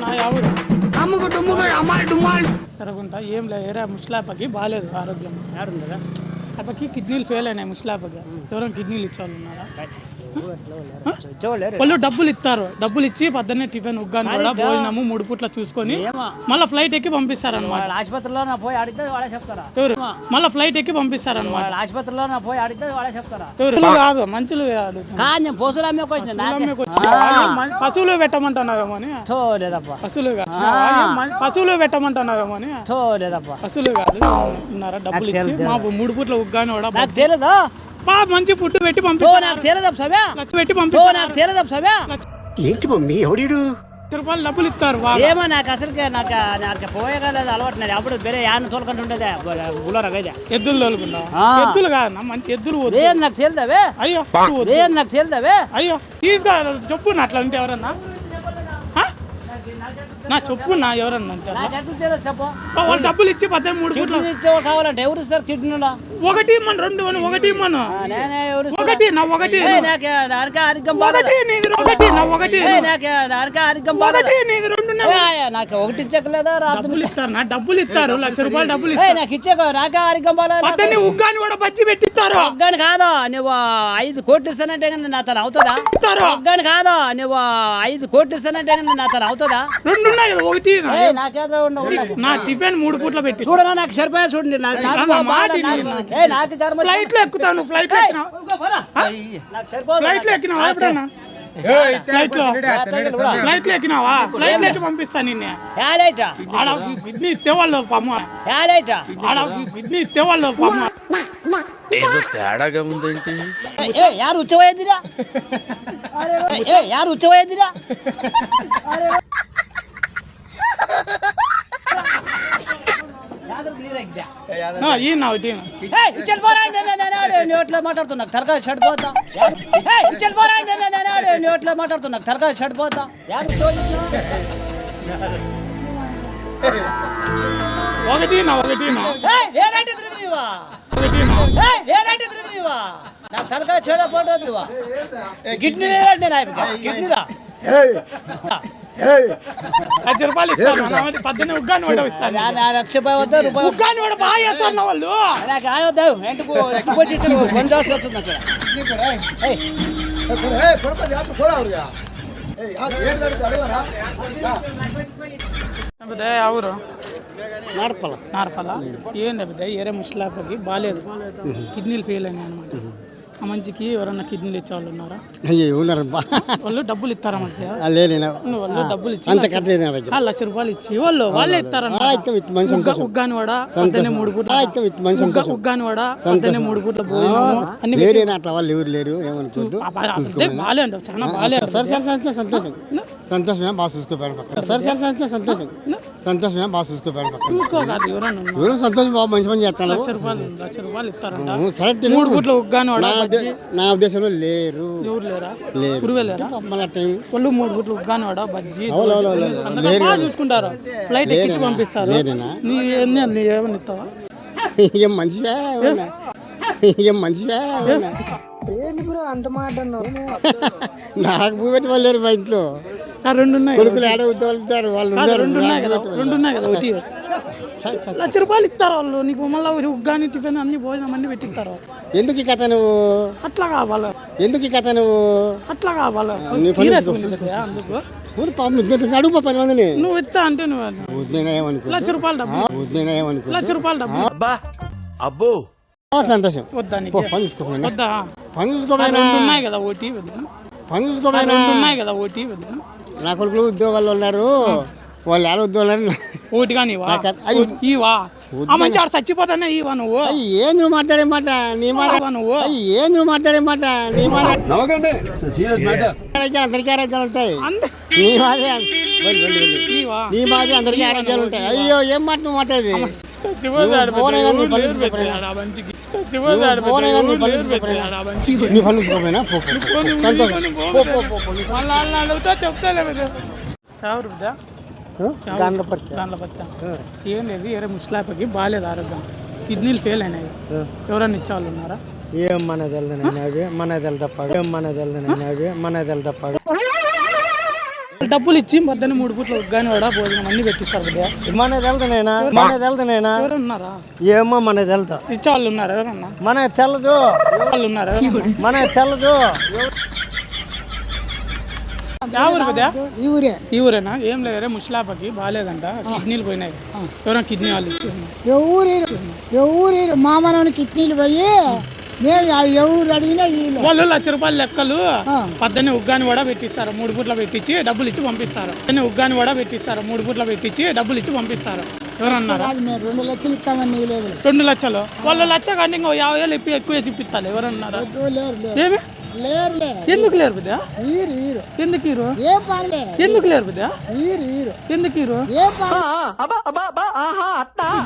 నా ఎవరు అమ్ముకు డుమ్ముకు అమ్మాయి డుమ్మాయి జరగకుండా ఏం లేదు ఏరా ముసలాపకి బాగాలేదు ఆరోగ్యం యాడుందా అప్పకి కిడ్నీలు ఫెయిల్ అయినాయి ముసలాపకి ఎవరైనా కిడ్నీలు ఇచ్చేవాళ్ళు ఉన్నారా వాళ్ళు డబ్బులు ఇస్తారు డబ్బులు ఇచ్చి పొద్దున్నే టిఫిన్ ఉగ్గాని కూడా భోజనము 3 పూట్ల చూసుకొని మళ్ళీ ఫ్లైట్ ఎక్కి పంపిస్తారన్నమాట. ఆసుపత్రిలో నా పోయి అడిగితే వాళ్ళే చెప్తారా? ఎవరు మళ్ళీ ఫ్లైట్ ఎక్కి పంపిస్తారన్నమాట. ఆసుపత్రిలో నా పోయి అడిగితే వాళ్ళే చెప్తారా? ఎవరు కాదు మంచులు కాదు పశువులు పెట్టమంటున్నావేమో అని పశువులు పశువులు పెట్టమంటున్నావేమో అని పశువులు కాదు ఉన్నారా డబ్బులు ఇచ్చి మా 3 పూట్ల ఉగ్గాని కూడా మంచి ఫుడ్ పెట్టి ఏంటి మమ్మీ ఎవడు రూపాయలు డబ్బులు ఇస్తారు. ఏమో నాకు అసలు నాకు పోయగలేదు అలవాటు నాది. అప్పుడు వేరే యాన్న తోలుకుంటూ ఉండేదే గులరగైతే ఎద్దులు తోలుకుంటా ఎద్దులు కాదు మంచి ఎద్దులు నాకు తేలిదావే అయ్యో నాకు తేలిదావే అయ్యో తీసుకో చెప్పు అట్లా ఉంటే ఎవరన్నా నా చెప్పు నా ఎవరన్నా వాళ్ళు డబ్బులు ఇచ్చి 13 పూట్ల కావాలంటే ఎవరు సార్ కిడ్నీలో ఒకటి మన 2 ఒకటి ఇమ్మను ఒకటి నా ఒకటి నాకు ఒకటి ఇచ్చకలేదా డబ్బులు ఇస్తారు నా డబ్బులు ఇస్తారు ₹1,00,000 డబ్బులు ఇస్తారు నాకు ఇచ్చే నాకు ఆరోగ్యం బాగా ఉగ్గాని కూడా బజ్జి పెట్టిస్తారు. ఉగ్గాని కాదు నువ్వు 5 కోట్లు ఇస్తానంటే నా తను అవుతుందా? ఉగ్గాని కాదు నువ్వు 5 కోట్లు ఇస్తానంటే నా తను అవుతుందా? 2 ఉన్నాయి కదా ఒకటి నా టిఫిన్ 3 పూట్ల పెట్టి చూడగా నాకు సరిపోయా చూడండి. ఫ్లైట్ లో ఎక్కుతాను ఫ్లైట్ లో ఎక్కినావా ఎప్పుడన్నా ఫ్లైట్ లో ఎక్కినావా ఫ్లైట్ లో ఎక్కి పంపిస్తా నిన్నే కిడ్నీ ఇత్తేవాళ్ళు పమ్మ కిడ్నీ ఇత్తేవాళ్ళు పమ్మ ఏదో తేడాగా ఉందేంటి యారు ఉచ్చవయ్యదిరా యారు ఉచ్చవయ్యదిరా నోట్లో మాట్లాడుతున్నా తరగా చెడిపోతా నోట్లో మాట్లాడుతున్నా తరగా చెడిపోతా నా తలకా చెడపోవద్దు కిడ్నీ కిడ్నీరా ₹1,00,000 ఇస్తాను 18 ఉగ్గాని కూడా ఇస్తాను ₹1,00,000 ఉగ్గాని కూడా బాగా చేస్తారు వాళ్ళు నాకు ఆయోద్దాం ఎంటుకు కొంచెం వస్తుంది అక్కడ ఎవరు నార్పల ఏంది బిడ్డ ఏరే ముసలాపకి బాగాలేదు కిడ్నీలు ఫెయిల్ అయినాయి అనమాట. ఆ మంచికి ఎవరన్నా కిడ్నీలు ఇచ్చేవాళ్ళు ఉన్నారా? వాళ్ళు డబ్బులు ఇస్తారా మధ్య వాళ్ళు డబ్బులు ఇచ్చి ₹1,00,000 ఇచ్చి వాళ్ళే ఇస్తారన్నమాట. ఉగ్గాని వాడ 3 పూట్ల ఉగ్గాని వాడ 3 పూట్ల బాగాలే అంటావు చాలా బాగాలేదు. సంతోషమే బాగా చూసుకోపోయాడు సంతోషమే బాగా చూసుకోపోయాడు చూసుకో సంతోషం బాగా మంచి పని చేస్తాను. ₹1,00,000 ఇస్తారంట కరెక్ట్ 3 పూట్ల ఉగ్గాని వాడ నా ఉద్దేశంలో లేరు ఎవరు లేరా లేరు వాళ్ళు 3 పూట్ల ఉగ్గాని వాడ బజ్జీ బాగా చూసుకుంటారు ఫ్లైట్ ఎక్కించి పంపిస్తారు. నీ ఏమని ఇస్తావా ఏం మంచిగా ఏంటి బ్రో అంత మాట నాకు భూ పెట్టి వాళ్ళు లేరు మా ఇంట్లో 2 ఉన్నాయి కొడుకులు ఏడ ఉద్యోగాలు వాళ్ళు 2 ఉన్నాయి కదా ఒకటి ₹1,00,000 ఇస్తారు వాళ్ళు నీకు మళ్ళీ ఉగ్గాని టిఫిన్ అన్ని భోజనం అన్ని పెట్టిస్తారు. ఎందుకు ఈ కథ నువ్వు అట్లా కావాలి అట్లా కావాలి అందుకు అడుగు 10 మందిని నువ్వు ఇస్తా అంటే నువ్వు ₹1,00,000 డబ్బు అబ్బో సంతోషం వద్దా పని చూసుకోపోయినా వద్దా పని చూసుకోపోయినా ఉన్నాయి కదా ఓటీ పని చూసుకోపోయినా ఉన్నాయి కదా ఓటీ నా కొడుకులు ఉద్యోగాల్లో ఉన్నారు వాళ్ళు ఎలా ఉద్యోగాలు ఓటి కానీ ఇవా ఆ మంచి ఆడ చచ్చిపోతానే ఇవా నువ్వు ఏం నువ్వు మాట్లాడే మాట నీ మాట నువ్వు ఏం నువ్వు మాట్లాడే మాట నీ మాట అందరికీ ఆరోగ్యాలు ఉంటాయి నీ మాట అందరికీ ఆరోగ్యాలు ఉంటాయి. అయ్యో ఏం మాట నువ్వు మాట్లాడేది ఏం లేదు ఏరే ముసలాపకి బాగాలేదు ఆరోగ్యం కిడ్నీలు ఫెయిల్ అయినాయి ఎవరన్నా ఇచ్చేవాళ్ళు ఉన్నారా? ఏం మన తెలదనవి మన తెల తప్ప వాళ్ళు డబ్బులు ఇచ్చి పొద్దున్న 3 పూట్ల ఉగ్గాని వడ భోజనం అన్ని పెట్టిస్తారు కదా. మనకు తెలుదునైనా ఎవరు ఉన్నారా? ఏమో మనకు తెలుదు. ఇచ్చే వాళ్ళు ఉన్నారు ఎవరన్నా? మనకు తెలదు. వాళ్ళు ఉన్నారు ఎవరన్నా? మనకు తెలదు. ఊరు కదా? ఈ ఊరే. ఈ ఊరేనా? ఏం లేదరే ముసలాపకి బాగాలేదంట, కిడ్నీలు పోయినాయి. ఎవరైనా కిడ్నీ వాళ్ళు ఇచ్చి ఎవరు మా మనవని కిడ్నీలు పోయి మేము ఎవరు అడిగినా వాళ్ళు 1 లక్ష రూపాయలు లెక్కలు పొద్దున్నే ఉగ్గాని వడ పెట్టిస్తారు, 3 పూట్ల పెట్టించి డబ్బులు ఇచ్చి పంపిస్తారు. ఉగ్గాని వడ పెట్టిస్తారు, 3 పూట్ల పెట్టించి డబ్బులు ఇచ్చి పంపిస్తారు. ఎవరన్నారు? మేము 2 లక్షలు ఇస్తామని లేదు. 2 లక్షలు వాళ్ళు 1 లక్ష కానీ ఇంకో 50,000 ఎక్కువ వేసి ఇప్పిస్తారు. ఎవరన్నారు? ఏమి ఎందుకు లేరు బిడ్డ? ఎందుకు హీరో? ఎందుకు లేరు బిడ్డ? ఎందుకు హీరో?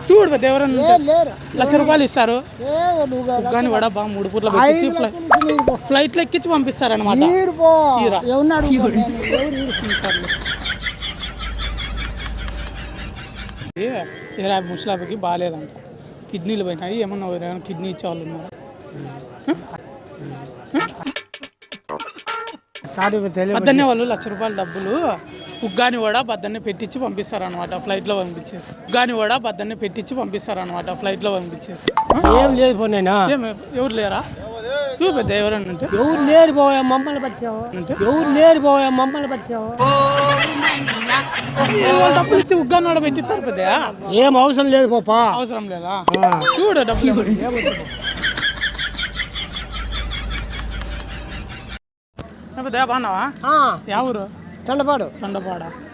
చూడు బిడ్డ, ఎవరన్నా 1 లక్ష రూపాయలు ఇస్తారు, ఉగ్గాని వడ 3 పూట్ల పెట్టించి ఫ్లైట్ లో ఎక్కించి పంపిస్తారు అనమాట. ముసలాబకి బాగాలేదంట, కిడ్నీలు పోయినాయి. ఏమన్నా కిడ్నీ ఇచ్చే వాళ్ళు ఉన్నారు? పొద్దున్నే వాళ్ళు 1 లక్ష రూపాయల డబ్బులు ఉగ్గాని వడ పొద్దున్నే పెట్టించి పంపిస్తారు అనమాట, ఫ్లైట్ లో పంపించి. ఉగ్గాని వడ పొద్దున్నే పెట్టించి పంపిస్తారు అనమాట, ఫ్లైట్ లో పంపించి. ఏం లేదు పోయినా. ఎవరు లేరా? చూపెద్ద ఎవరన్నా ఎవరు లేరు పోయా మమ్మల్ని పట్టావు. ఎవరు లేరు పోయా మమ్మల్ని పట్టావు. డబ్బులు ఇచ్చి ఉగ్గాని వడ పెట్టిస్తారు పెద్ద. ఏం అవసరం లేదు పోపా. అవసరం లేదా? చూడు డబ్బులు బాగున్నావా? ఎవరు? తొండపాడు.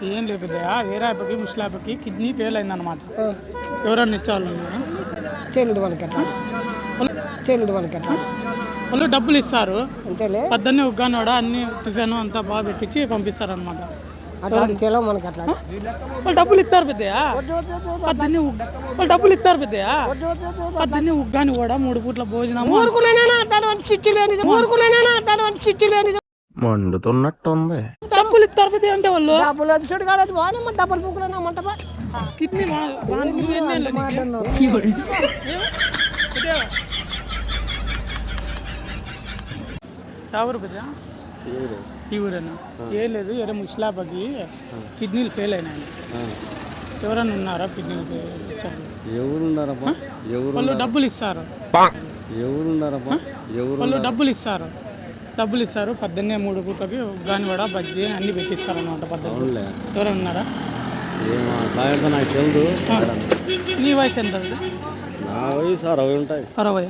ఏం లేదు పెద్దయా, ఏరాపకి ముసలాపకి కిడ్నీ ఫెయిల్ అయిందనమాట. ఎవరన్నా ఇచ్చేవాళ్ళు వాళ్ళు డబ్బులు ఇస్తారు, పొద్దున్నే ఉగ్గానోడ అన్ని టిఫిన్ అంతా బాగా పెట్టించి పంపిస్తారు అనమాట. వాళ్ళు డబ్బులు ఇస్తారు పెద్దయా, వాళ్ళు డబ్బులు ఇస్తారు పెద్దయా. పొద్దున్నే ఉగ్గాని కూడా 3 పూట్ల భోజనం మండుతున్నట్టుంది. డబ్బులు ఇస్తారు పెద్ద అంటే వాళ్ళు డబ్బులు కిడ్నీ ఎవరు పెద్ద? ఈ ఊరేనా? ఏం లేదు, ఎవరో ముసలాపకి కిడ్నీలు ఫెయిల్ అయినాయి. ఎవరన్నా ఉన్నారా కిడ్నీలు ఇచ్చారు? ఎవరున్నారబ్బా? వాళ్ళు డబ్బులు ఇస్తారు, వాళ్ళు డబ్బులు ఇస్తారు పొద్దున్నే 3 పూటకి ఉగ్గాని వడ బజ్జీ అన్ని పెట్టిస్తారు అనమాట. పద్ధతి ఎవరైనా ఉన్నారా? నాకు తెలుదు. నీ వయసు ఎంత? నా వయసు 60 ఉంటాయి. 60?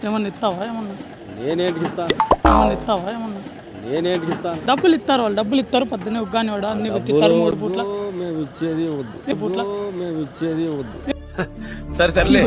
ఏమన్నా ఇస్తావా? ఏమన్నా నేనేంటికి ఇస్తా? ఇస్తావా? ఏమన్నా నేనేంటికి ఇస్తా? డబ్బులు ఇస్తారు, వాళ్ళు డబ్బులు ఇస్తారు, పొద్దున్నే ఉగ్గాని వడ అన్ని పెట్టిస్తారు 3 పూట్ల. మేము ఇచ్చేది వద్దు. సరే సర్లే.